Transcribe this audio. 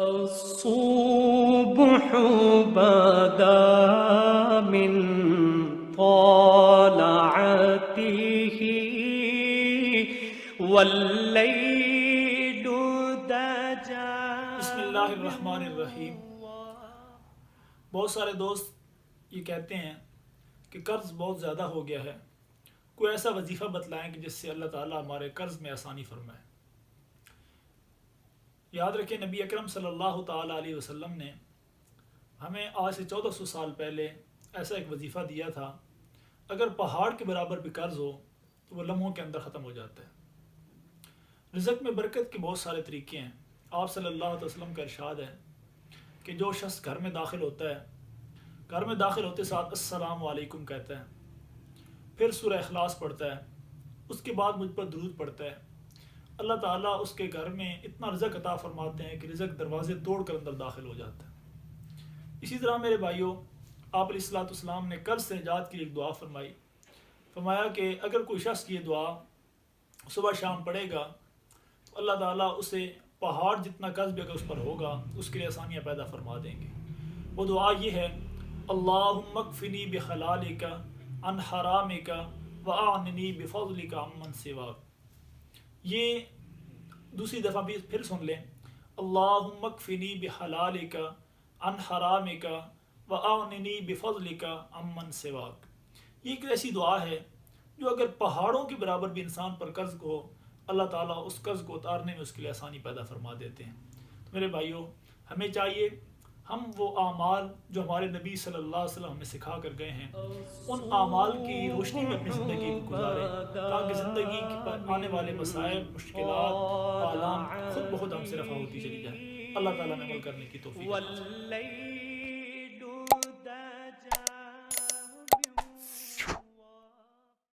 الصبح بدا من طلعته والليل دجى. بسم اللہ الرحمن الرحیم. بہت سارے دوست یہ کہتے ہیں کہ قرض بہت زیادہ ہو گیا ہے، کوئی ایسا وظیفہ بتلائیں کہ جس سے اللہ تعالیٰ ہمارے قرض میں آسانی فرمائے. یاد رکھیں، نبی اکرم صلی اللہ تعالیٰ علیہ وسلم نے ہمیں آج سے 1400 سال پہلے ایسا ایک وظیفہ دیا تھا، اگر پہاڑ کے برابر بھی قرض ہو تو وہ لمحوں کے اندر ختم ہو جاتا ہے. رزق میں برکت کے بہت سارے طریقے ہیں. آپ صلی اللہ علیہ وسلم کا ارشاد ہے کہ جو شخص گھر میں داخل ہوتا ہے، گھر میں داخل ہوتے ساتھ السلام علیکم کہتا ہے، پھر سورہ اخلاص پڑھتا ہے، اس کے بعد مجھ پر درود پڑھتا ہے، اللہ تعالیٰ اس کے گھر میں اتنا رزق عطا فرماتے ہیں کہ رزق دروازے توڑ کر اندر داخل ہو جاتا ہے. اسی طرح میرے بھائیوں، آپ علیہ الصلوۃ والسلام نے قرض سے نجات کی ایک دعا فرمایا کہ اگر کوئی شخص یہ دعا صبح شام پڑھے گا تو اللہ تعالیٰ اسے پہاڑ جتنا قرض بھی اگر اس پر ہوگا اس کے لیے آسانیاں پیدا فرما دیں گے. وہ دعا یہ ہے: اللہم اکفنی بحلالک عن حرامک واعننی بفضلک عمن سواک. یہ دوسری دفعہ بھی پھر سن لیں: اللہم اکفنی بحلالک عن حرامک واعننی بفضلک عمن سواک. یہ ایک ایسی دعا ہے جو اگر پہاڑوں کے برابر بھی انسان پر قرض کو ہو، اللہ تعالیٰ اس قرض کو اتارنے میں اس کے لیے آسانی پیدا فرما دیتے ہیں. تو میرے بھائیوں، ہمیں چاہیے ہم وہ اعمال جو ہمارے نبی صلی اللہ علیہ وسلم ہمیں سکھا کر گئے ہیں، ان اعمال کی روشنی میں اپنی زندگی کو گزاریں، تاکہ زندگی پر آنے والے مسائل، مشکلات، آلام خود بخود ہم سے رفع ہوتی چلی جائیں. اللہ تعالیٰ میں عمل کرنے کی توفیق عطا فرمائے.